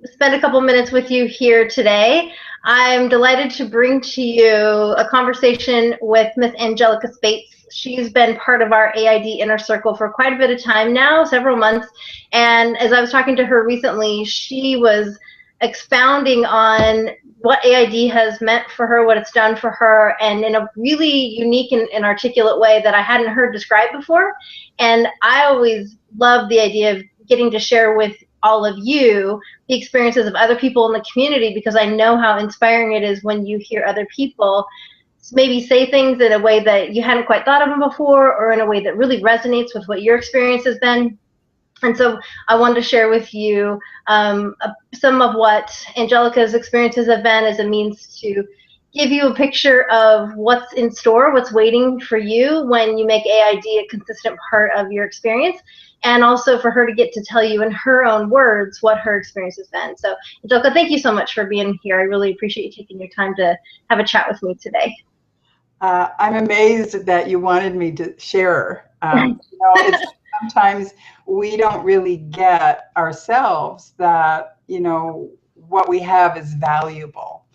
spend a couple minutes with you here today. I'm delighted to bring to you a conversation with Miss Angelica Spates. She's been part of our AID Inner Circle for quite a bit of time now, several months. And as I was talking to her recently, she was expounding on what AID has meant for her, what it's done for her, and in a really unique and articulate way that I hadn't heard described before. And I always love the idea of getting to share with all of you the experiences of other people in the community, because I know how inspiring it is when you hear other people maybe say things in a way that you hadn't quite thought of them before, or in a way that really resonates with what your experience has been. And so I wanted to share with you some of what Angelica's experiences have been as a means to give you a picture of what's in store, what's waiting for you when you make AID a consistent part of your experience, and also for her to get to tell you in her own words what her experience has been. So Angelica, thank you so much for being here. I really appreciate you taking your time to have a chat with me today. I'm amazed that you wanted me to share. It's sometimes we don't really get ourselves that, what we have is valuable.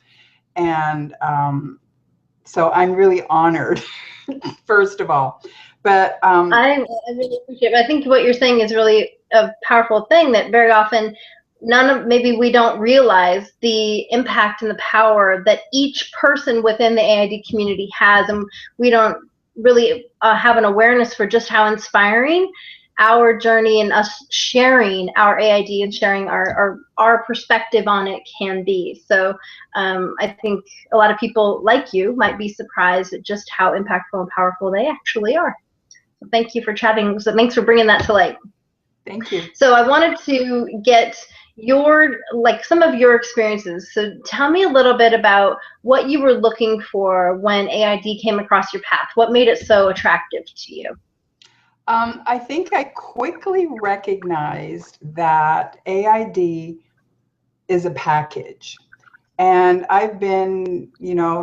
And so I'm really honored, first of all. But I really appreciate it. I think what you're saying is really a powerful thing, that very often maybe we don't realize the impact and the power that each person within the AID community has, and we don't really have an awareness for just how inspiring our journey and us sharing our AID and sharing our perspective on it can be. So I think a lot of people like you might be surprised at just how impactful and powerful they actually are. So thank you for chatting. So thanks for bringing that to light. Thank you. So I wanted to get some of your experiences. So tell me a little bit about what you were looking for when AID came across your path. What made it so attractive to you? I think I quickly recognized that AID is a package. And I've been,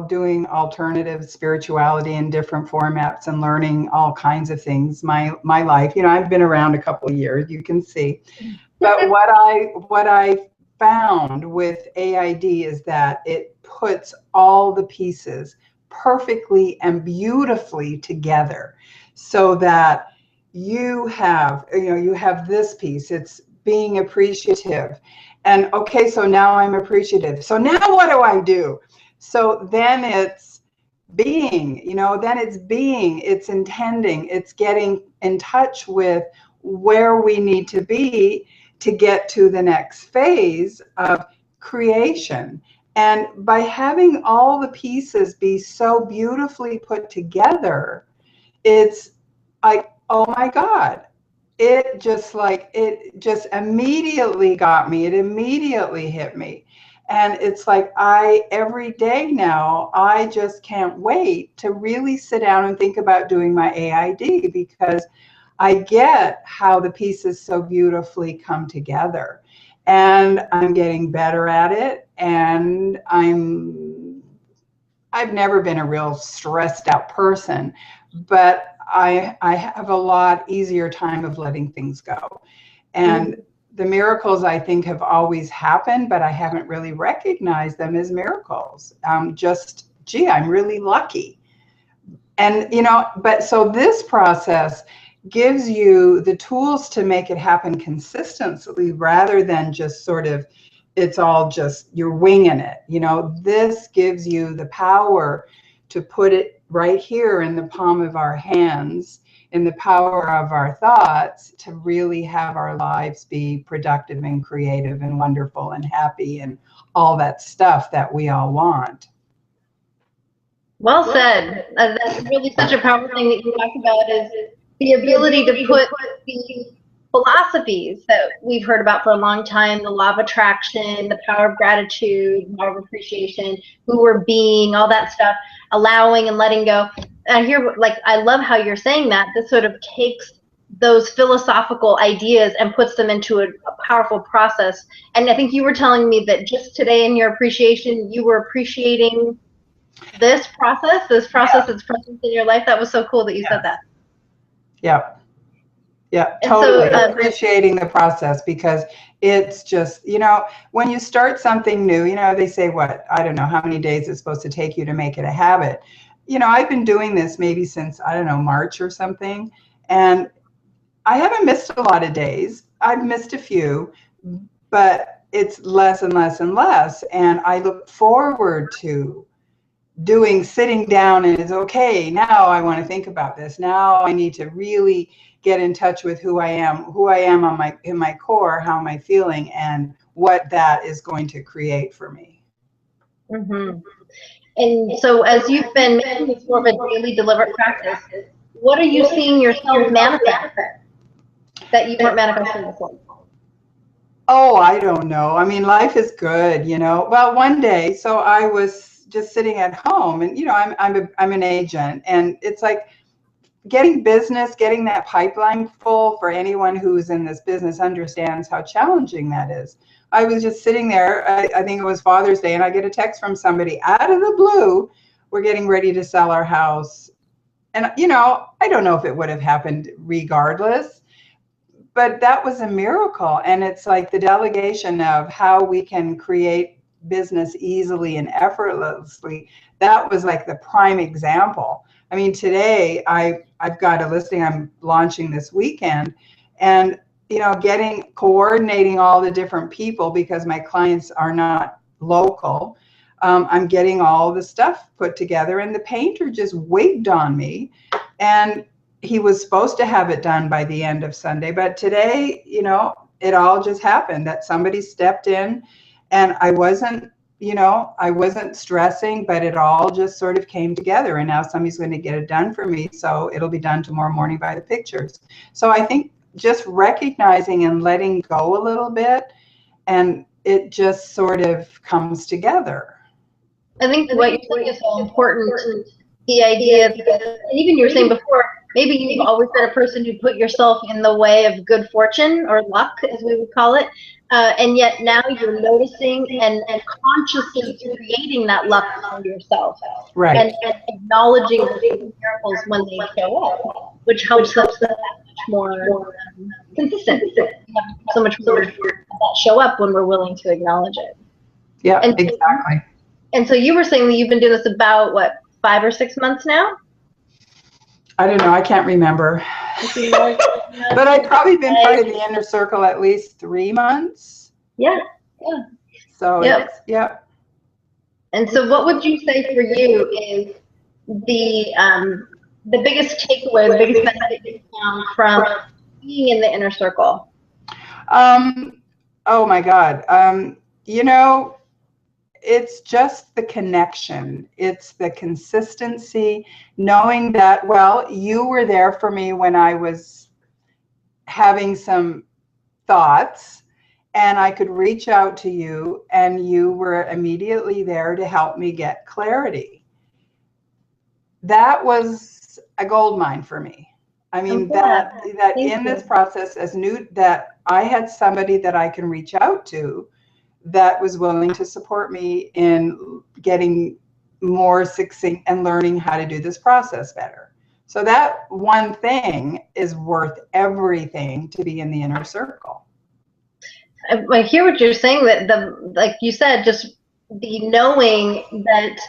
doing alternative spirituality in different formats and learning all kinds of things my life. I've been around a couple of years, you can see. But what I found with AID is that it puts all the pieces perfectly and beautifully together, so that you have this piece. It's being appreciative. And okay, so now I'm appreciative. So now what do I do? So then it's being, it's intending, it's getting in touch with where we need to be to get to the next phase of creation. And by having all the pieces be so beautifully put together, it's like, oh my God. It just immediately got me. It immediately hit me. And it's like every day now, I just can't wait to really sit down and think about doing my AID, because I get how the pieces so beautifully come together. And I'm getting better at it. And I've never been a real stressed out person, but I have a lot easier time of letting things go. And the miracles, I think, have always happened, but I haven't really recognized them as miracles. I'm really lucky. And, but so this process gives you the tools to make it happen consistently, rather than just sort of, it's all just, you're winging it. This gives you the power to put it right here in the palm of our hands, in the power of our thoughts, to really have our lives be productive and creative and wonderful and happy and all that stuff that we all want. Well said. That's really such a powerful thing that you talk about, is the ability to put the philosophies that we've heard about for a long time, the law of attraction, the power of gratitude, the power of appreciation, who we're being, all that stuff, allowing and letting go. I love how you're saying that. This sort of takes those philosophical ideas and puts them into a powerful process. And I think you were telling me that just today in your appreciation, you were appreciating this process that's present in your life. That was so cool that you said that. Yeah. Yeah, And totally. so, Appreciating the process, because it's just, when you start something new, they say what, I don't know how many days it's supposed to take you to make it a habit. I've been doing this maybe since, I don't know, March or something. And I haven't missed a lot of days. I've missed a few, but it's less and less and less. And I look forward to sitting down and it's okay. Now I want to think about this. Now I need to really get in touch with who I am in my core, how am I feeling, and what that is going to create for me. mm-hmm. And so as you've been making this more of a daily deliberate practice, what are you seeing yourself manifest that you weren't manifesting before? Oh, I don't know. I mean, life is good, Well, one day, so I was just sitting at home, and I'm an agent, and it's like getting that pipeline full, for anyone who's in this business understands how challenging that is. I was just sitting there, I think it was Father's Day, and I get a text from somebody out of the blue, we're getting ready to sell our house. And, I don't know if it would have happened regardless, but that was a miracle. And it's like the delegation of how we can create business easily and effortlessly. That was like the prime example. I mean, today I've got a listing I'm launching this weekend, and coordinating all the different people, because my clients are not local. I'm getting all the stuff put together, and the painter just wigged on me, and he was supposed to have it done by the end of Sunday, but today, it all just happened that somebody stepped in, and I wasn't stressing, but it all just sort of came together, and now somebody's going to get it done for me. So it'll be done tomorrow morning by the pictures. So I think just recognizing and letting go a little bit, and it just sort of comes together. I think what you're saying is so important. The idea that, and even you were saying before, maybe you've always been a person who put yourself in the way of good fortune, or luck, as we would call it. And yet now you're noticing and consciously creating that luck for yourself. Right. And acknowledging the miracles when they show up, which helps us that much more consistent. We have so much more that show up when we're willing to acknowledge it. Yeah, and exactly. And so you were saying that you've been doing this about, what, 5 or 6 months now? I don't know. I can't remember. But I've probably been part of the inner circle at least 3 months. Yeah. So, yeah. And so what would you say for you is the biggest takeaway, the biggest benefit you found from being in the inner circle? Oh my God. It's just the connection. It's the consistency, knowing that, well, you were there for me when I was having some thoughts, and I could reach out to you, and you were immediately there to help me get clarity. That was a gold mine for me. I mean, that in this process, that I had somebody that I can reach out to that was willing to support me in getting more succinct and learning how to do this process better. So that one thing is worth everything to be in the inner circle. I hear what you're saying, that like you said, just the knowing that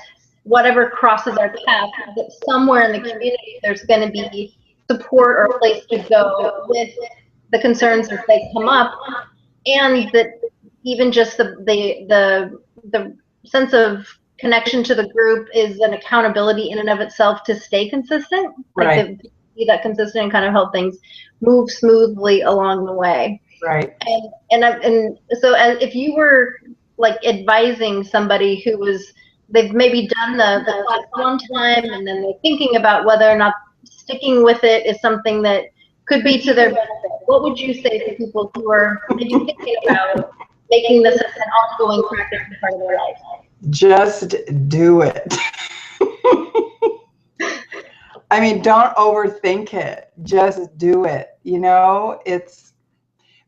whatever crosses our path, that somewhere in the community there's going to be support or a place to go with the concerns as they come up, and that even just the sense of connection to the group is an accountability in and of itself to stay consistent, right? Like to be that consistent and kind of help things move smoothly along the way, right? And so if you were like advising somebody who was, they've maybe done the class one time and then they're thinking about whether or not sticking with it is something that could be to their benefit, what would you say to people who are maybe thinking about making this an ongoing practice part of their life? Just do it. I mean, don't overthink it. Just do it. It's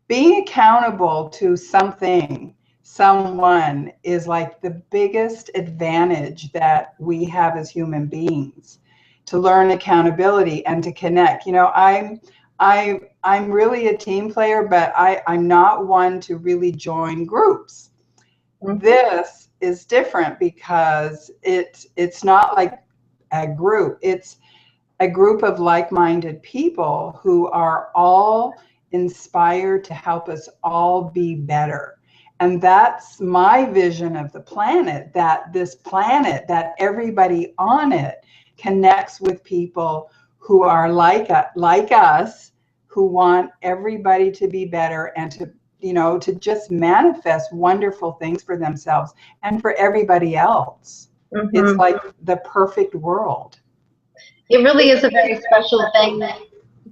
being accountable to something, someone, is like the biggest advantage that we have as human beings, to learn accountability and to connect. I'm really a team player, but I'm not one to really join groups. This is different because it's not like a group. It's a group of like-minded people who are all inspired to help us all be better. And that's my vision of the planet, that this planet, that everybody on it connects with people who are like us, who want everybody to be better and to, to just manifest wonderful things for themselves and for everybody else. It's like the perfect world. It really is a very special thing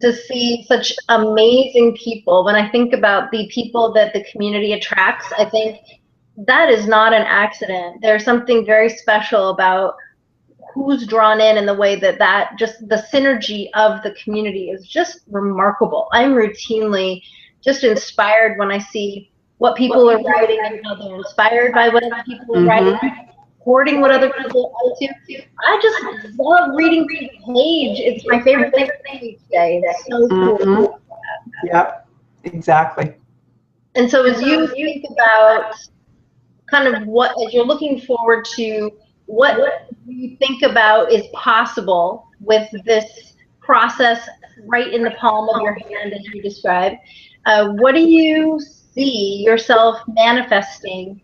to see such amazing people. When I think about the people that the community attracts, I think that is not an accident. There's something very special about who's drawn in and the way that just the synergy of the community is just remarkable. I'm routinely just inspired when I see what people are writing and how they're inspired by what other people are writing, supporting what other people are up to. I just love reading through the page. It's my favorite thing each day. It's so cool. Yep, exactly. And so as you think about kind of what, as you're looking forward to, what do you think about is possible with this process right in the palm of your hand, as you described? What do you see yourself manifesting?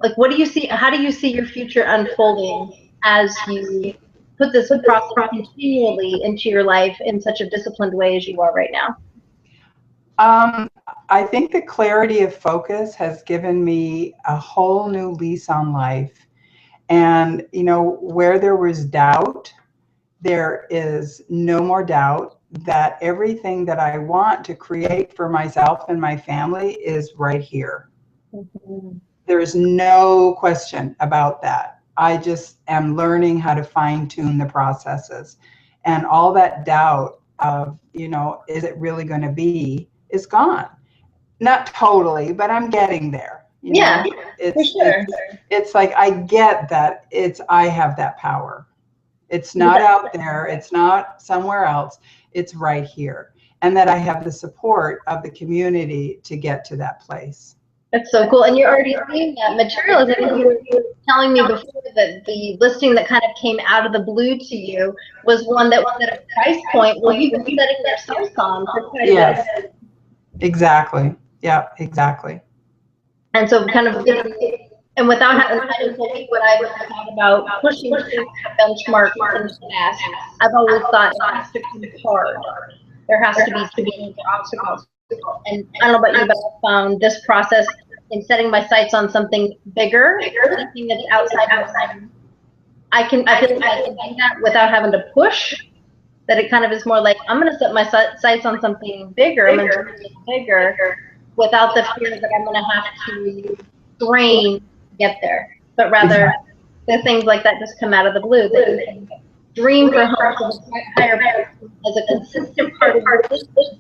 Like, what do you see? How do you see your future unfolding as you put this process continually into your life in such a disciplined way as you are right now? I think the clarity of focus has given me a whole new lease on life. And, where there was doubt, there is no more doubt that everything that I want to create for myself and my family is right here. There is no question about that. I just am learning how to fine tune the processes. And all that doubt of, is it really going to be, is gone. Not totally, but I'm getting there. Yeah, for sure. It's like I get that I have that power. It's not out there. It's not somewhere else. It's right here. And that I have the support of the community to get to that place. That's so cool. And you're already seeing that materialism. You were telling me before that the listing that kind of came out of the blue to you was one that was at a price point where you were setting your sights on for quite a bit. Exactly. Yeah, exactly. And so kind of, and without having to believe what I would have thought about pushing through benchmark in the past, I've always thought it has to be hard. There has to be significant obstacles. And I don't know about you, but I found this process in setting my sights on something bigger, something that's outside of myself. I feel like I can do that without having to push. That it kind of is more like, I'm going to set my sights on something bigger. I'm going to do it bigger without the fear that I'm going to have to strain to get there. But rather, the things like that just come out of the blue. That you can dream for homes of a higher purpose as a consistent part of your business.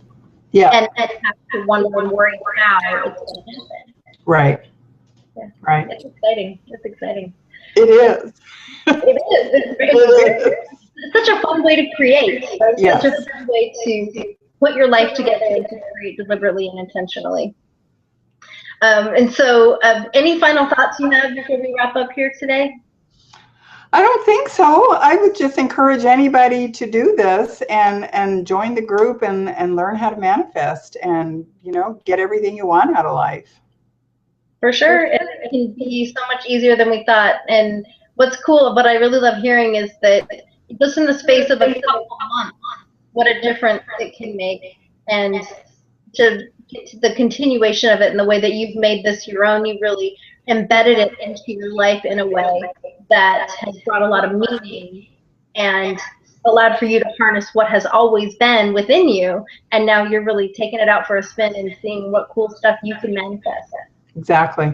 Yeah. And have to wonder and worry how it's going to happen. Right. Yeah. Right. It's exciting. It's exciting. It is. It's such a fun way to create. Yes. It's such a fun way to put your life together and to create deliberately and intentionally. And so, any final thoughts you have before we wrap up here today? I don't think so. I would just encourage anybody to do this and join the group and learn how to manifest and, get everything you want out of life. For sure. It can be so much easier than we thought. And what's cool, what I really love hearing is that just in the space of a couple of months, what a difference it can make. And to the continuation of it in the way that you've made this your own, you really embedded it into your life in a way that has brought a lot of meaning and allowed for you to harness what has always been within you. And now you're really taking it out for a spin and seeing what cool stuff you can manifest. Exactly.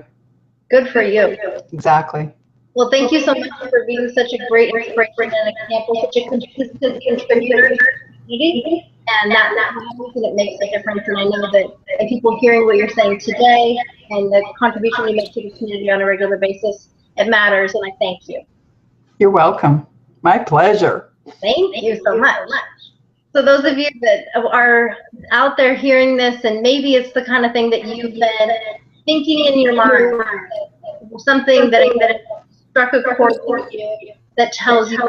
Good for you. Exactly. Well, thank you so much for being such a great inspiration and example, such a consistent contributor to the community. And that matters and it makes a difference. And I know that people hearing what you're saying today and the contribution you make to the community on a regular basis, it matters. And I thank you. You're welcome. My pleasure. Thank you so much. So those of you that are out there hearing this, and maybe it's the kind of thing that you've been thinking in your mind, something that struck a chord with you that tells you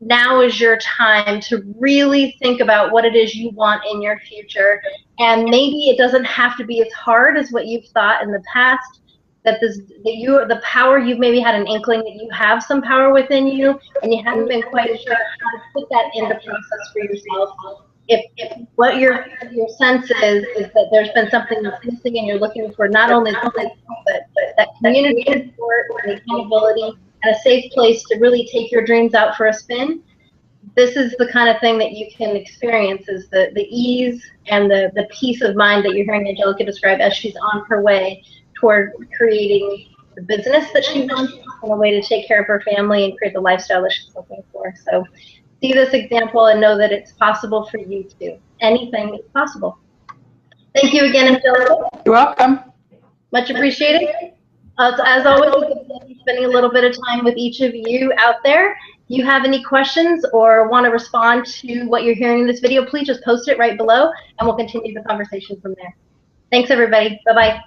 now is your time to really think about what it is you want in your future. And maybe it doesn't have to be as hard as what you've thought in the past. The power, you've maybe had an inkling that you have some power within you, and you haven't been quite sure how to put that into process for yourself. If what your sense is that there's been something that's missing, and you're looking for not only the but that community support and accountability and a safe place to really take your dreams out for a spin, this is the kind of thing that you can experience, is the ease and the peace of mind that you're hearing Angelica describe as she's on her way toward creating the business that she wants and a way to take care of her family and create the lifestyle that she's looking for. So see this example and know that it's possible for you too. Anything is possible. Thank you again, Angelica. You're welcome. Much appreciated. As always, it's spending a little bit of time with each of you out there. If you have any questions or want to respond to what you're hearing in this video, please just post it right below, and we'll continue the conversation from there. Thanks, everybody. Bye-bye.